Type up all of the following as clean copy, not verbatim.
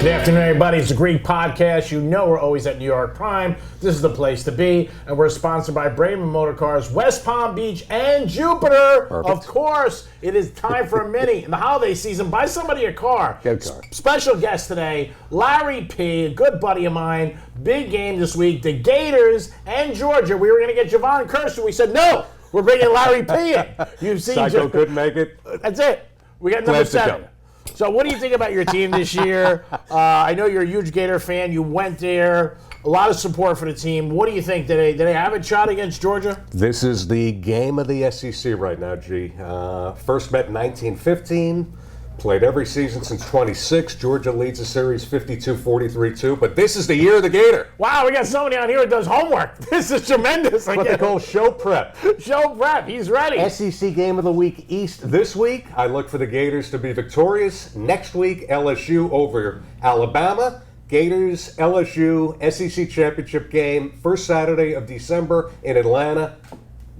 Good afternoon, everybody. It's a Greek podcast. You know we're always at New York Prime. This is the place to be. And we're sponsored by Braman Motor Cars, West Palm Beach, and Jupiter. Perfect. Of course, it is time for a mini. In the holiday season, buy somebody a car. Good car. Special guest today, Larry P., a good buddy of mine. Big game this week. The Gators and Georgia. We were going to get Javon Kershaw. We said, no, we're bringing Larry P. in. You've seen Psycho couldn't make it. That's it. We got number Glad to 7. go. So what do you think about your team this year? I know you're a huge Gator fan. You went there. A lot of support for the team. What do you think? Did they have a shot against Georgia? This is the game of the SEC right now, G. First met in 1915. Played every season since 26. Georgia leads the series 52-43-2. But this is the year of the Gator. Wow, we got somebody on here who does homework. This is tremendous. What they call show prep. Show prep. He's ready. SEC Game of the Week East this week. I look for the Gators to be victorious. Next week, LSU over Alabama. Gators, LSU, SEC Championship game, first Saturday of December in Atlanta.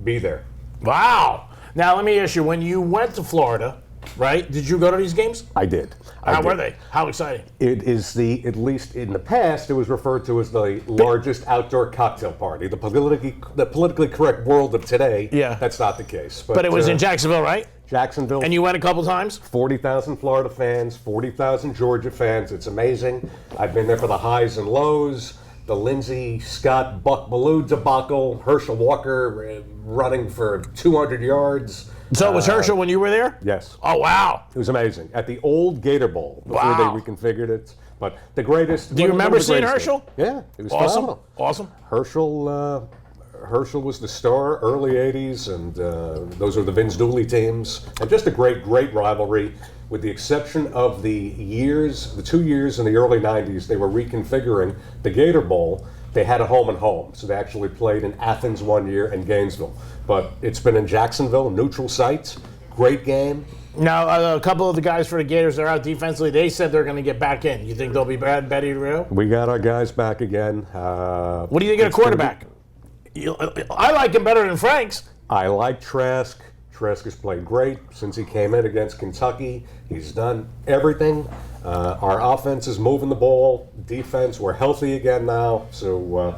Be there. Wow. Now, let me ask you, when you went to Florida, right, did you go to these games? I did. How were they? How exciting? It is at least in the past, it was referred to as the largest outdoor cocktail party. The politically correct world of today, Yeah. That's not the case. But it was in Jacksonville, right? Jacksonville. And you went a couple times? 40,000 Florida fans, 40,000 Georgia fans. It's amazing. I've been there for the highs and lows. The Lindsey Scott Buck Bellew debacle, Herschel Walker running for 200 yards. So it was Herschel when you were there? Yes. Oh, wow. It was amazing. At the old Gator Bowl, before Wow. they reconfigured it. But the greatest. Do you remember seeing greatest Herschel? game. Yeah, it was Awesome. phenomenal. Awesome. Herschel was the star, early 80s, and those were the Vince Dooley teams. And just a great rivalry, with the exception of the 2 years in the early 90s, they were reconfiguring the Gator Bowl. They had a home and home, so they actually played in Athens one year and Gainesville. But it's been in Jacksonville, neutral sites, great game. Now, a couple of the guys for the Gators are out defensively. They said they're going to get back in. You think they'll be bad, Betty Real? We got our guys back again. What do you think of the quarterback? I like him better than Franks. I like Trask. Trask has played great since he came in against Kentucky. He's done everything. Our offense is moving the ball. Defense, we're healthy again now. So,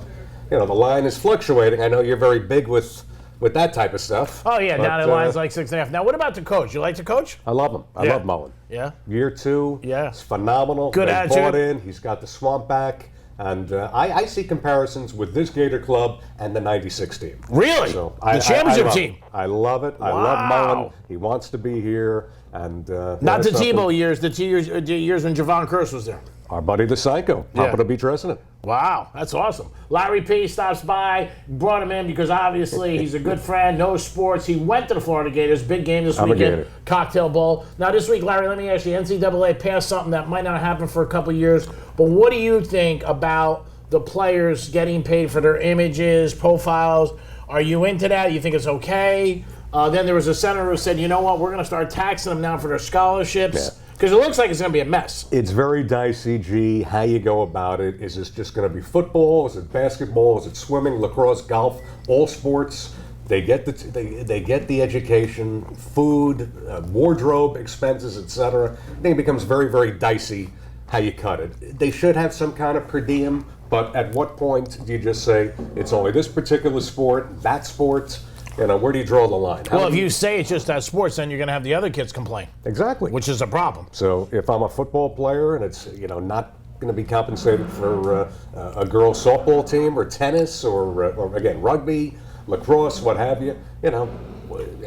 the line is fluctuating. I know you're very big with that type of stuff. Oh, yeah, but, now the line's like 6.5. Now, what about the coach? You like the coach? I love him. I Yeah. love Mullen. Yeah. Year 2, Yeah. it's phenomenal. Good They attitude. bought in. He's got the swamp back. And I see comparisons with this Gator club and the 96 team. Really? So The championship love team? it. I love it. I Wow. love Mullen. He wants to be here. And Not the that's something- Tebow years, the years when Javon Kershaw was there. Our buddy the Psycho, Pompano Beach resident. Wow, that's awesome. Larry P. stops by, brought him in because obviously he's a good friend, knows sports. He went to the Florida Gators, big game this I'm a weekend, Gator. Cocktail Bowl. Now this week, Larry, let me ask you, NCAA passed something that might not happen for a couple years, but what do you think about the players getting paid for their images, profiles? Are you into that? You think it's okay? Then there was a senator who said, you know what, we're going to start taxing them now for their scholarships. Because it looks like it's going to be a mess. It's very dicey, G, how you go about it. Is this just going to be football? Is it basketball? Is it swimming, lacrosse, golf? All sports. They get the education, food, wardrobe expenses, etc. I think it becomes very, very dicey how you cut it. They should have some kind of per diem, but at what point do you just say it's only this particular sport, that sport? Where do you draw the line? Well, if you say it's just that sports, then you're going to have the other kids complain. Exactly. Which is a problem. So if I'm a football player and it's not going to be compensated for a girls softball team or tennis or again rugby, lacrosse, what have you,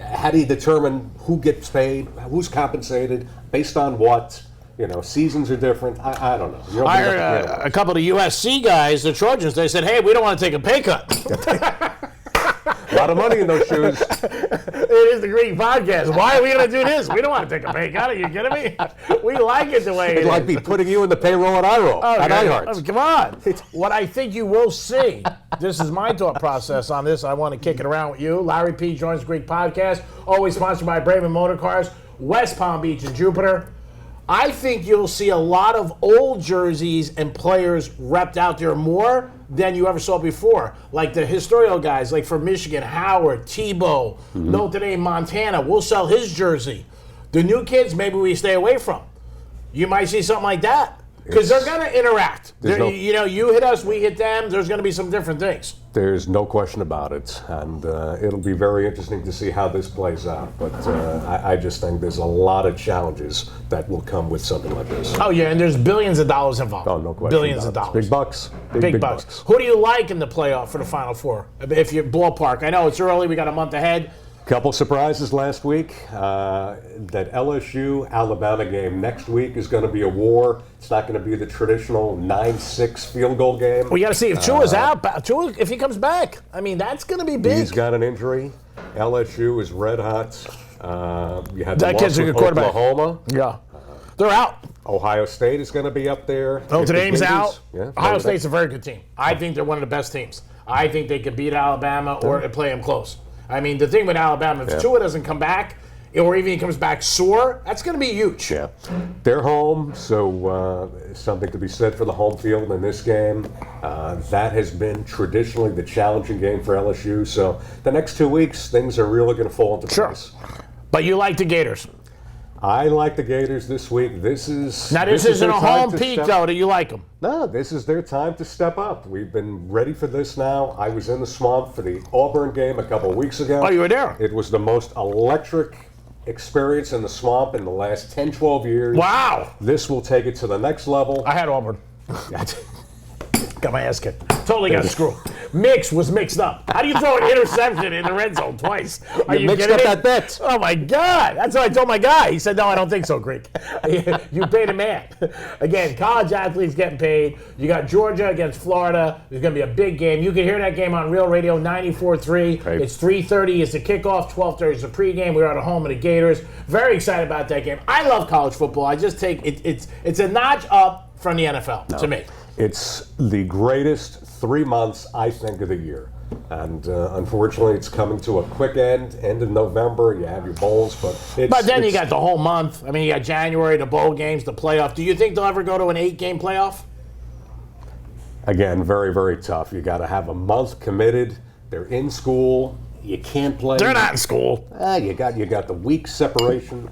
how do you determine who gets paid, who's compensated, based on what? Seasons are different. I don't know. I heard a couple of USC guys, the Trojans, they said, hey, we don't want to take a pay cut. A lot of money in those shoes. It is the Greek podcast. Why are we going to do this? We don't want to take a pay cut. Are you kidding me? We like it the way it It'd is. like be putting you in the payroll at iRoll, at iHeart. Oh, come on. What I think you will see, this is my thought process on this. I want to kick it around with you. Larry P. joins the Greek podcast, always sponsored by Braman Motor Cars, West Palm Beach and Jupiter. I think you'll see a lot of old jerseys and players repped out there more than you ever saw before. Like the historical guys, like for Michigan, Howard, Tebow, Notre Dame, Montana, we'll sell his jersey. The new kids, maybe we stay away from. You might see something like that. Because they're going to interact. no- You hit us, we hit them. There's going to be some different things. There's no question about it, and it'll be very interesting to see how this plays out. But I just think there's a lot of challenges that will come with something like this. Oh, yeah, and there's billions of dollars involved. Oh, no question. Billions of about it. dollars. Big bucks. Big bucks. Who do you like in the playoff for the Final Four? If you ballpark. I know it's early. We got a month ahead. Couple surprises last week. That LSU-Alabama game next week is going to be a war. It's not going to be the traditional 9-6 field goal game. We got to see if Tua's out. Tua, if he comes back, I mean, that's going to be big. He's got an injury. LSU is red hot. You had the That loss kid's a with good quarterback. Oklahoma. Yeah. They're out. Ohio State is going to be up there. Notre Dame's out. Yeah, Ohio Notre State's a very good team. I think they're one of the best teams. I think they could beat Alabama or play them close. I mean, the thing with Alabama, if Tua doesn't come back, or even he comes back sore, that's going to be huge. Yeah, they're home, so something to be said for the home field in this game. That has been traditionally the challenging game for LSU. So the next 2 weeks, things are really going to fall into place. But you like the Gators. I like the Gators this week. This isn't a their time home to peak, step- though, that you like them. No, this is their time to step up. We've been ready for this now. I was in the swamp for the Auburn game a couple of weeks ago. Oh, you were there? It was the most electric experience in the swamp in the last 10, 12 years. Wow. This will take it to the next level. I had Auburn. Got my ass kicked. Totally got screwed. Mix was mixed up. How do you throw an interception in the red zone twice? Are you mixed kidding up me? that bet. Oh my God! That's what I told my guy. He said, "No, I don't think so, Greek. You paid a man." Again, college athletes getting paid. You got Georgia against Florida. There's going to be a big game. You can hear that game on Real Radio 94.3. Right. It's 3:30 is the kickoff. 12:30 is the pregame. We're at home of the Gators. Very excited about that game. I love college football. I just take it. It's a notch up from the NFL to me. It's the greatest 3 months, I think, of the year. And unfortunately, it's coming to a quick end of November. You have your bowls, but Then you got the whole month. I mean, you got January, the bowl games, the playoff. Do you think they'll ever go to an 8-game playoff? Again, very, very tough. You got to have a month committed. They're in school. You can't play. They're not in school. You got the week separation.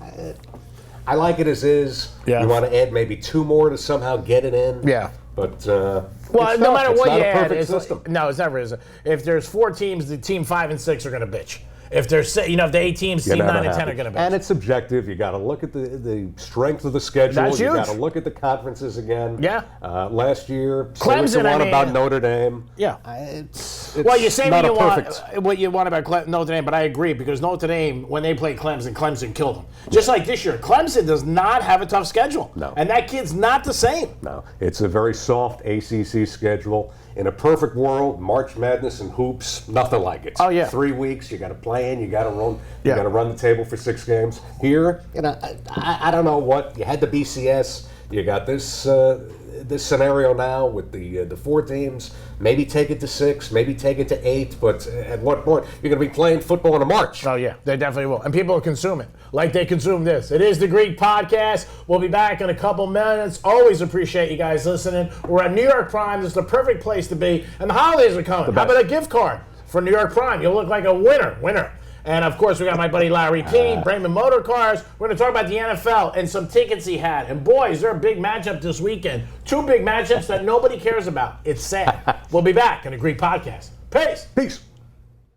I like it as is. Yeah. You want to add maybe 2 more to somehow get it in. Yeah. But Well, it's no tough. matter It's what not you a add, perfect it's system. no, it's never is. If there's 4 teams, the team 5 and 6 are going to bitch. If there's if the 8 teams, team 9 and 10 are going to bitch. And it's subjective. You got to look at the strength of the schedule. That's you huge. got to look at the conferences again. Yeah. Last year, say Clemson, what you want I mean- about Notre Dame. Yeah. It's Well, you're saying not what a you, perfect. what you want about Notre Dame, but I agree because Notre Dame, when they played Clemson, Clemson killed them. Just like this year, Clemson does not have a tough schedule. No. And that kid's not the same. No, it's a very soft ACC schedule. In a perfect world, March Madness and hoops, nothing like it. Oh, yeah. 3 weeks, you got to play in, you got to run, Yeah. you got to run the table for 6 games. Here, I don't know what you had the BCS. You got this this scenario now with the 4 teams. Maybe take it to 6, maybe take it to 8. But at what point you're going to be playing football in March? Oh, yeah, they definitely will. And people will consume it like they consume this. It is the Greek Podcast. We'll be back in a couple minutes. Always appreciate you guys listening. We're at New York Prime. This is the perfect place to be. And the holidays are coming. How about a gift card for New York Prime? You'll look like a winner. And, of course, we got my buddy Larry P., Brayman Motor Cars. We're going to talk about the NFL and some tickets he had. And, boy, is there a big matchup this weekend. 2 big matchups that nobody cares about. It's sad. We'll be back in the Greek Podcast. Peace.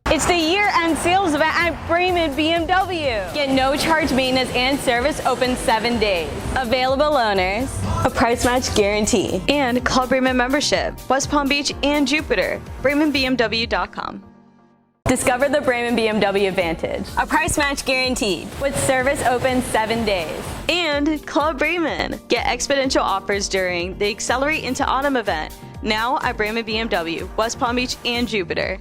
It's the year-end sales event at Brayman BMW. Get no-charge maintenance and service open 7 days. Available owners. A price match guarantee. And Club Brayman membership. West Palm Beach and Jupiter. BraymanBMW.com. Discover the Brayman BMW Vantage. A price match guaranteed. With service open 7 days. And Club Brayman. Get exponential offers during the Accelerate into Autumn event. Now at Brayman BMW, West Palm Beach and Jupiter.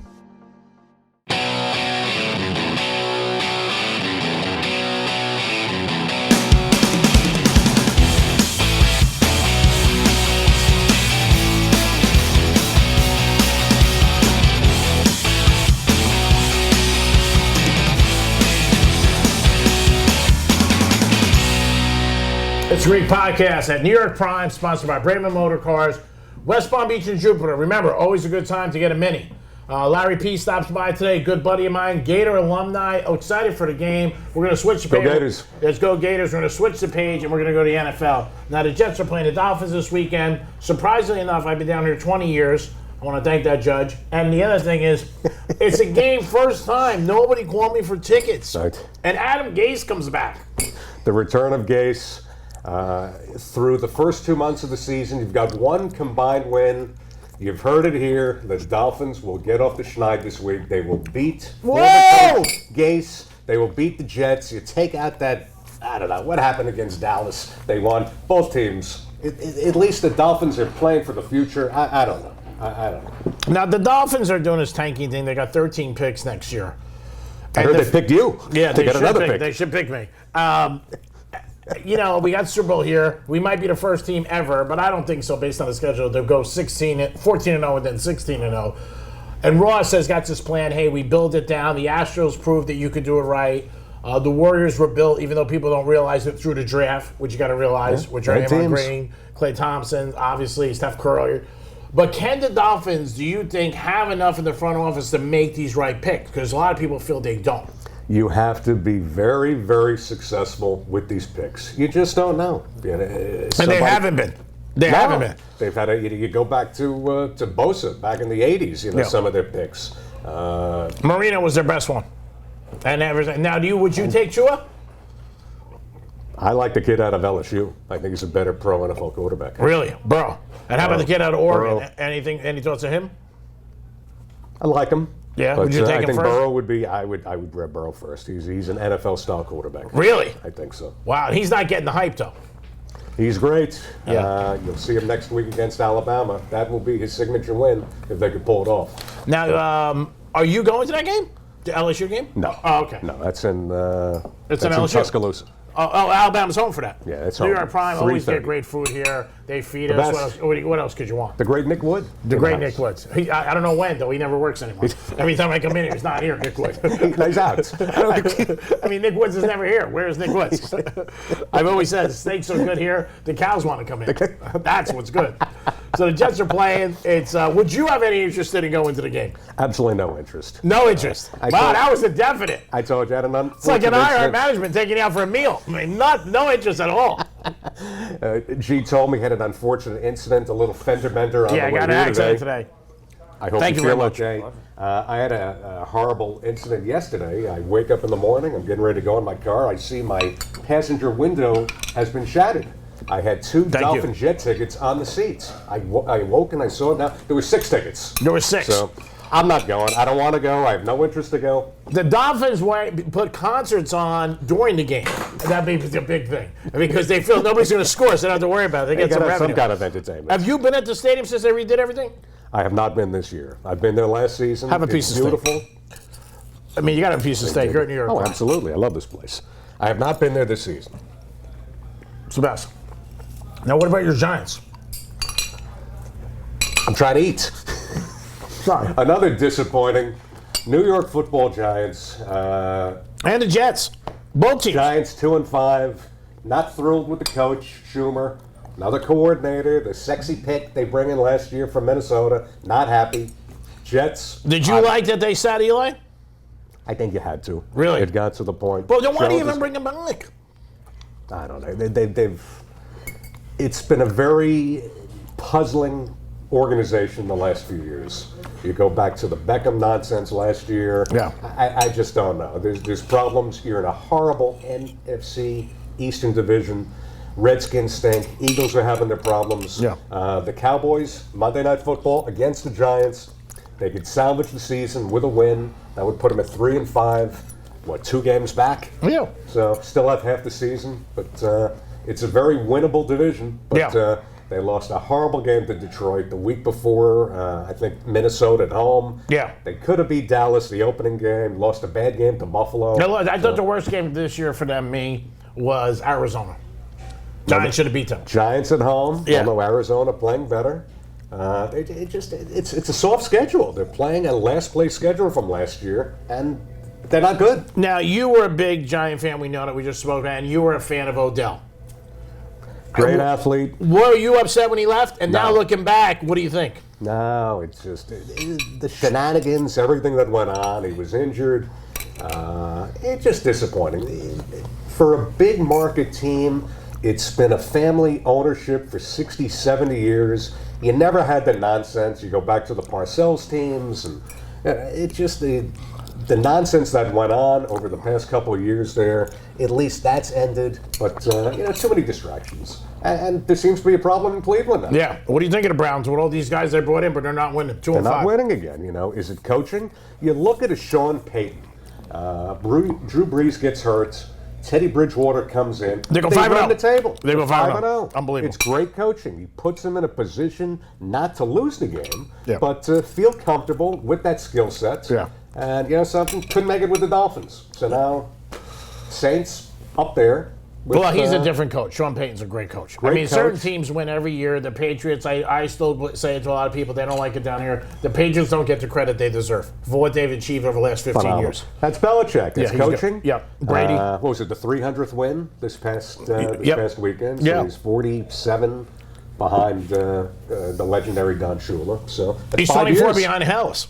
It's a Greek Podcast at New York Prime, sponsored by Brayman Motor Cars, West Palm Beach and Jupiter. Remember, always a good time to get a Mini. Larry P stops by today, good buddy of mine, Gator alumni. Oh, excited for the game. We're going to switch the page. Go Gators. Let's go Gators. We're going to switch the page, and we're going to go to the NFL. Now, the Jets are playing the Dolphins this weekend. Surprisingly enough, I've been down here 20 years. I want to thank that judge. And the other thing is, it's a game first time. Nobody called me for tickets. Right. And Adam Gase comes back. The return of Gase. Through the first 2 months of the season, you've got one combined win. You've heard it here. The Dolphins will get off the schneid this week. They will beat Gase. They will beat the Jets. You take out that, I don't know, what happened against Dallas? They won. Both teams. At least the Dolphins are playing for the future. I don't know. I don't know. Now, the Dolphins are doing this tanking thing. They got 13 picks next year. I heard they picked you. Yeah, to get another pick. They should pick me. We got Super Bowl here. We might be the first team ever, but I don't think so based on the schedule. They'll go 14-0 and then 16-0. And Ross has got this plan, hey, we build it down. The Astros proved that you could do it right. The Warriors were built, even though people don't realize it, through the draft, which you got to realize, which are Draymond Green, Klay Thompson, obviously, Steph Curry. But can the Dolphins, do you think, have enough in the front office to make these right picks? Because a lot of people feel they don't. You have to be very, very successful with these picks. You just don't know. And they haven't been. They haven't been. They've had you go back to Bosa back in the 80s, some of their picks. Marino was their best one. And everything. Now, would you take Tua? I like the kid out of LSU. I think he's a better pro NFL quarterback. Really? Bro. And how about the kid out of Oregon? Any thoughts of him? I like him. Yeah, but would you take I him think first? Burrow would be. I would grab Burrow first. He's an NFL-style quarterback. Really? I think so. Wow, he's not getting the hype though. He's great. Yeah. You'll see him next week against Alabama. That will be his signature win if they could pull it off. Now, are you going to that game? The LSU game? No. Oh, okay. No, that's in. It's that's in LSU? Tuscaloosa. Oh, Alabama's home for that. Yeah, it's New home. York Prime always 3:30. get great food here. They feed us. What else could you want? The great Nick Wood. The great Nick Woods. I don't know when, though. He never works anymore. Every time I come in, he's not here, Nick Woods. He's out. I mean, Nick Woods is never here. Where's Nick Woods? I've always said, steaks are good here. The cows want to come in. That's what's good. So the Jets are playing. It's. Would you have any interest in going to the game? Absolutely no interest. No interest. Wow, that was a definite. I told you, I had an It's like an IR management taking you out for a meal. I mean, no interest at all. G told me he had an unfortunate incident, a little fender bender on the way I got here an accident today. I hope Thank you you feel very much. okay. I had a horrible incident yesterday. I wake up in the morning, I'm getting ready to go in my car. I see my passenger window has been shattered. I had two Dolphin Jet tickets on the seats. I woke and I saw it now. There were 6 tickets. There were 6. So I'm not going. I don't want to go. I have no interest to go. The Dolphins put concerts on during the game. That'd be the big thing. Because they feel nobody's going to score, so they don't have to worry about it. They get some revenue. Some kind of entertainment. Have you been at the stadium since they redid everything? I have not been this year. I've been there last season. Have a piece it's of beautiful. steak. I mean, you got a piece of steak. You're in New York. Oh, absolutely. I love this place. I have not been there this season. It's the best. Now, what about your Giants? I'm trying to eat. Sorry. Another disappointing New York Football Giants. And the Jets. Both teams. Giants 2-5. Not thrilled with the coach, Schumer. Another coordinator, the sexy pick they bring in last year from Minnesota. Not happy. Jets. Did you like that they sat Eli? I think you had to. Really? It got to the point. Well, then why do you even bring him back? I don't know. They've. It's been a very puzzling organization the last few years. You go back to the Beckham nonsense last year. Yeah. I just don't know. There's problems. You're in a horrible NFC Eastern Division. Redskins stink. Eagles are having their problems. Yeah. The Cowboys, Monday Night Football against the Giants. They could salvage the season with a win. That would put them at 3-5. What, 2 games back? Yeah. So still have half the season, but it's a very winnable division. But they lost a horrible game to Detroit the week before. I think Minnesota at home. Yeah. They could have beat Dallas the opening game. Lost a bad game to Buffalo. Now, look, I thought the worst game this year for them, was Arizona. Giants should have beat them. Giants at home. Yeah. Although Arizona playing better. It's a soft schedule. They're playing a last place schedule from last year, and they're not good. Now, you were a big Giant fan. We know that we just spoke about, and you were a fan of Odell. Great athlete. Were you upset when he left? And now No. looking back, what do you think? No, it's just the shenanigans, everything that went on. He was injured. It's just disappointing. For a big market team, it's been a family ownership for 60, 70 years. You never had the nonsense. You go back to the Parcells teams, and it just the nonsense that went on over the past couple of years there. At least that's ended. But too many distractions, and there seems to be a problem in Cleveland now. Yeah. What do you think of the Browns with all these guys they brought in, but they're not winning? 2-5. They're not winning again. Is it coaching? You look at a Sean Payton. Drew Brees gets hurt. Teddy Bridgewater comes in. They go run 5-0. the table. They go 5-0. 5-0. Unbelievable. It's great coaching. He puts them in a position not to lose the game, Yeah. but to feel comfortable with that skill set. Yeah. And something, couldn't make it with the Dolphins. So now, Saints up there. With, Well, he's a different coach. Sean Payton's a great coach. Certain coach. teams win every year. The Patriots, I still say it to a lot of people, they don't like it down here. The Patriots don't get the credit they deserve for what they've achieved over the last 15 phenomenal. years. That's Belichick. It's he's coaching. good. Yeah. Brady. What was it, the 300th win this past weekend? So Yeah. he's 47 behind the legendary Don Shula. So that's He's 5 24 years. behind Hallis.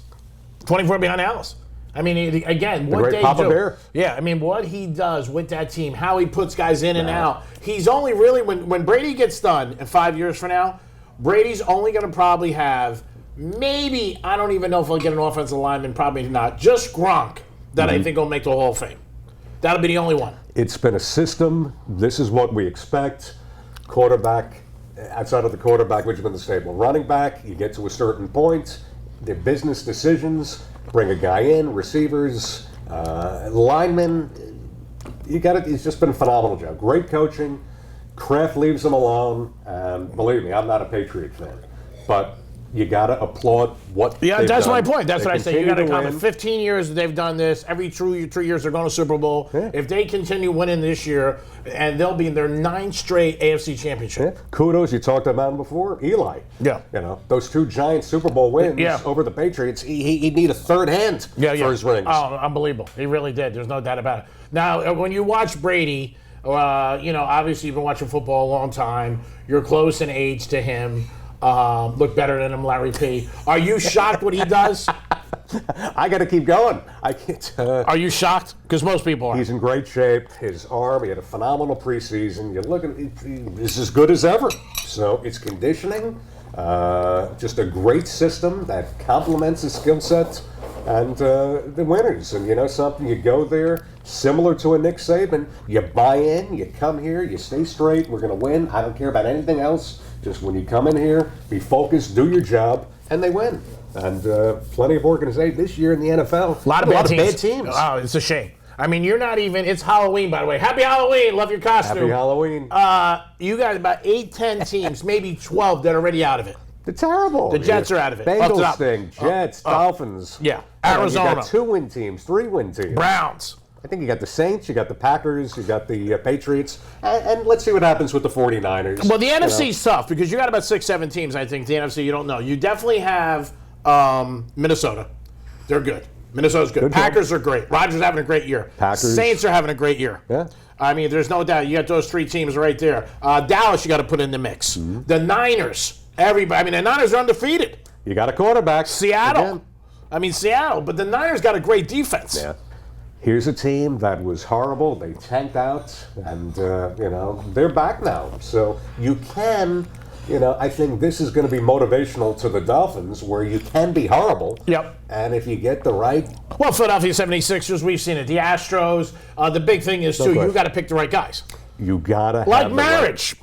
24 behind Hallis. Again, what great they Papa do. Bear. Yeah, what he does with that team, how he puts guys in and out. He's only really, when Brady gets done in 5 years from now, Brady's only going to probably have maybe, I don't even know if he'll get an offensive lineman, probably not, just Gronk that I think will make the Hall of Fame. That'll be the only one. It's been a system. This is what we expect. Quarterback, outside of the quarterback, which has been the stable. Running back, you get to a certain point. They're business decisions. Bring a guy in, receivers, linemen. You got it. It's just been a phenomenal job. Great coaching. Kraft leaves them alone. And believe me, I'm not a Patriot fan, but you got to applaud what. Yeah, they've that's done. my point. That's They what I say. You continue got to to comment. win. 15 years they've done this. Every 3 years they're going to Super Bowl. Yeah. If they continue winning this year, and they'll be in their 9th straight AFC Championship. Yeah. Kudos, you talked about him before. Eli. Yeah. Those 2 giant Super Bowl wins Yeah. over the Patriots. He'd need a third hand for his rings. Oh, unbelievable. He really did. There's no doubt about it. Now, when you watch Brady, obviously you've been watching football a long time. You're close in age to him. Look better than him, Larry P. Are you shocked what he does? I got to keep going. I can't. Are you shocked? Because most people are. He's in great shape. His arm, he had a phenomenal preseason. You look at he's as good as ever. So it's conditioning. Just a great system that complements his skill set and the winners. And something, you go there, similar to a Nick Saban, you buy in, you come here, you stay straight, we're going to win. I don't care about anything else. Just when you come in here, be focused, do your job, and they win. And plenty of organization this year in the NFL. A lot of bad teams. teams. Oh, it's a shame. You're not even, it's Halloween, by the way. Happy Halloween. Love your costume. Happy Halloween. You got about 8, 10 teams, maybe 12 that are already out of it. They're terrible. The Jets are out of it. Bengals Up. stink. Jets, Dolphins. Yeah. You Arizona. got 2-win teams, 3-win teams. Browns. I think you got the Saints, you got the Packers, you got the Patriots, and let's see what happens with the 49ers. Well, the NFC's tough because you got about 6, 7 teams, I think. The NFC, you don't know. You definitely have Minnesota. They're good. Minnesota's good. Good Packers are great. Rodgers having a great year. Packers. Saints are having a great year. Yeah. There's no doubt. You got those 3 teams right there. Dallas, you got to put in the mix. Mm-hmm. The Niners, everybody. The Niners are undefeated. You got a quarterback. Seattle. Again. Seattle. But the Niners got a great defense. Yeah. Here's a team that was horrible. They tanked out, and they're back now. So you can, I think this is going to be motivational to the Dolphins, where you can be horrible. Yep. And if you get the right, Well, Philadelphia 76ers, we've seen it. The Astros. The big thing is, too, you question. got to pick the right guys. you gotta Like have the right- marriage.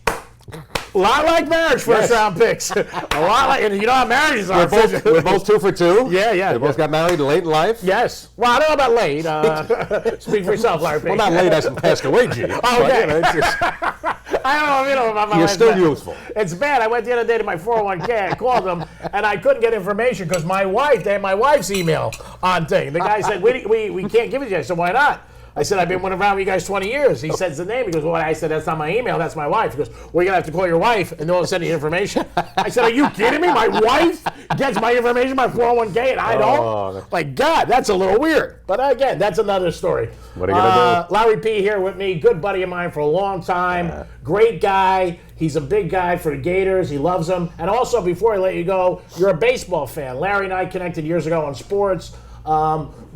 A lot like marriage, first round picks. A lot like, and you know how marriages are. We're both 2 for 2. Yeah. We both got married late in life. Yes. Well, I don't know about late. Speak for yourself, Larry Page. Well, not late as in passed away, G. Okay. It's just, I don't know about my you're life, still but youthful. It's bad. I went the other day to my 401k. I called them, and I couldn't get information because they had my wife's email on thing. The guy said, we can't give it to you. I said, why not? I said, I've been around with you guys 20 years. He says the name. He goes, well, I said, that's not my email. That's my wife. He goes, well, you're going to have to call your wife, and they'll send you information. I said, are you kidding me? My wife gets my information, my 401k, and I don't? Like, God, that's a little weird. But again, that's another story. What are you going to do? Larry P. here with me. Good buddy of mine for a long time. Great guy. He's a big guy for the Gators. He loves them. And also, before I let you go, you're a baseball fan. Larry and I connected years ago on sports.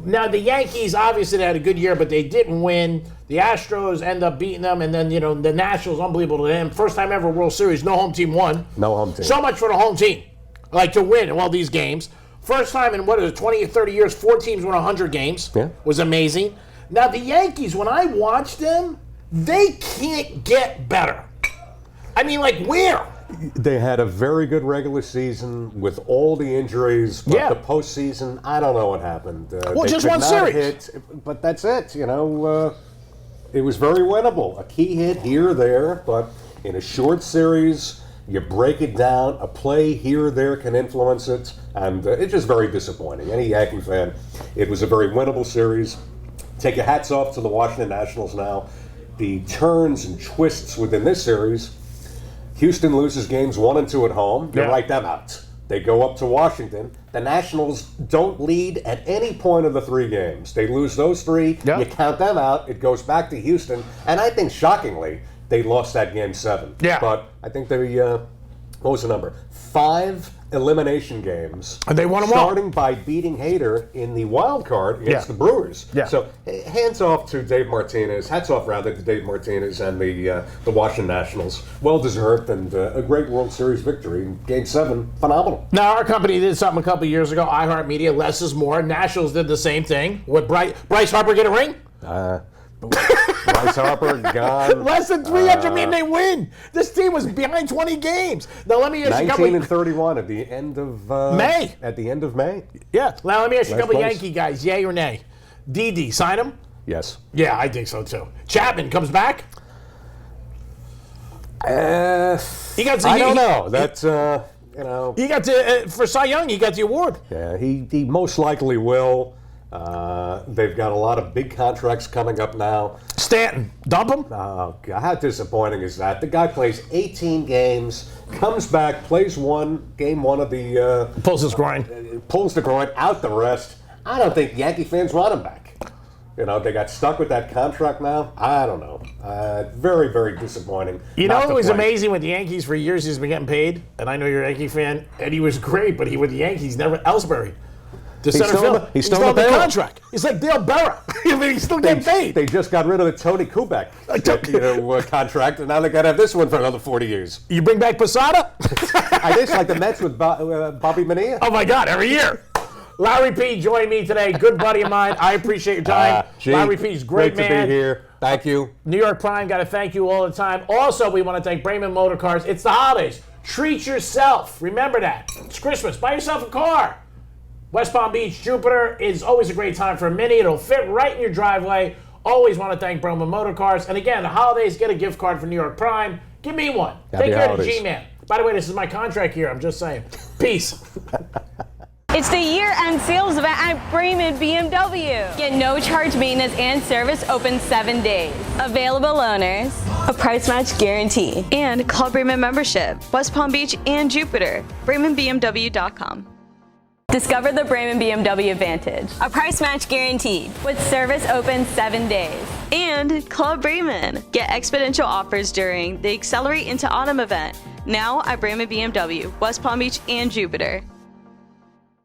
Now, the Yankees, obviously, they had a good year, but they didn't win. The Astros end up beating them, and then, the Nationals, unbelievable to them. First time ever World Series, no home team won. No home team. So much for the home team, like to win in all these games. First time in, 20 or 30 years, 4 teams won 100 games. Yeah. Was amazing. Now, the Yankees, when I watch them, they can't get better. I mean, like, where? They had a very good regular season with all the injuries, but the postseason, I don't know what happened. Well, just one series. But that's it, It was very winnable. A key hit here or there, but in a short series, you break it down. A play here or there can influence it, and it's just very disappointing. Any Yankee fan, it was a very winnable series. Take your hats off to the Washington Nationals now. The turns and twists within this series. Houston loses games 1 and 2 at home. You write them out. They go up to Washington. The Nationals don't lead at any point of the 3 games. They lose those 3. You count them out. It goes back to Houston. And I think, shockingly, they lost that game 7. Yeah. But I think they, what was the number? 5 elimination games. And they won them all. Starting by beating Hader in the wild card against the Brewers. Yeah. So hands off to Dave Martinez. Hats off, rather, to Dave Martinez and the Washington Nationals. Well-deserved and a great World Series victory. Game 7, phenomenal. Now, our company did something a couple of years ago. iHeartMedia, less is more. Nationals did the same thing. Would Bryce Harper get a ring? Bryce Harper gone. Less than 300 mean they win. This team was behind 20 games. Now let me ask you a couple. 19 and 31 at the end of May. At the end of May. Yeah. Now let me ask you a couple place. Yankee guys. Yay or nay? Didi, sign him? Yes. Yeah, I think so too. Chapman comes back. I don't know. That's He got to for Cy Young. He got the award. Yeah, he most likely will. They've got a lot of big contracts coming up now. Stanton, dump him? Oh, God, how disappointing is that? The guy plays 18 games, comes back, plays game one of the... Pulls his groin. Pulls the groin, out the rest. I don't think Yankee fans want him back. They got stuck with that contract now. I don't know. Very, very disappointing. It was amazing with the Yankees for years. He's been getting paid, and I know you're a Yankee fan, and he was great, but he with the Yankees, never Ellsbury. He's still on the contract. He's like Dale Berra. I mean, he's still getting paid. They just got rid of the Tony Kubek contract, and now they got to have this one for another 40 years. You bring back Posada? I think it's like the Mets with Bobby Bonilla. Oh, my God, every year. Larry P. joined me today. Good buddy of mine. I appreciate your time. Larry P.'s great man. Great to be here. Thank you. New York Prime, got to thank you all the time. Also, we want to thank Braman Motor Cars. It's the holidays. Treat yourself. Remember that. It's Christmas. Buy yourself a car. West Palm Beach, Jupiter is always a great time for a Mini. It'll fit right in your driveway. Always want to thank Braman Motor Cars. And again, the holidays, get a gift card for New York Prime. Give me one. Take care of the G-Man. By the way, this is my contract here. I'm just saying. Peace. It's the year-end sales event at Braman BMW. Get no-charge maintenance and service open 7 days. Available owners, a price match guarantee, and Club Braman membership. West Palm Beach and Jupiter. BramanBMW.com. Discover the Braman BMW Advantage, a price match guaranteed, with service open 7 days. And Club Braman. Get exponential offers during the Accelerate into Autumn event, now at Braman BMW, West Palm Beach and Jupiter.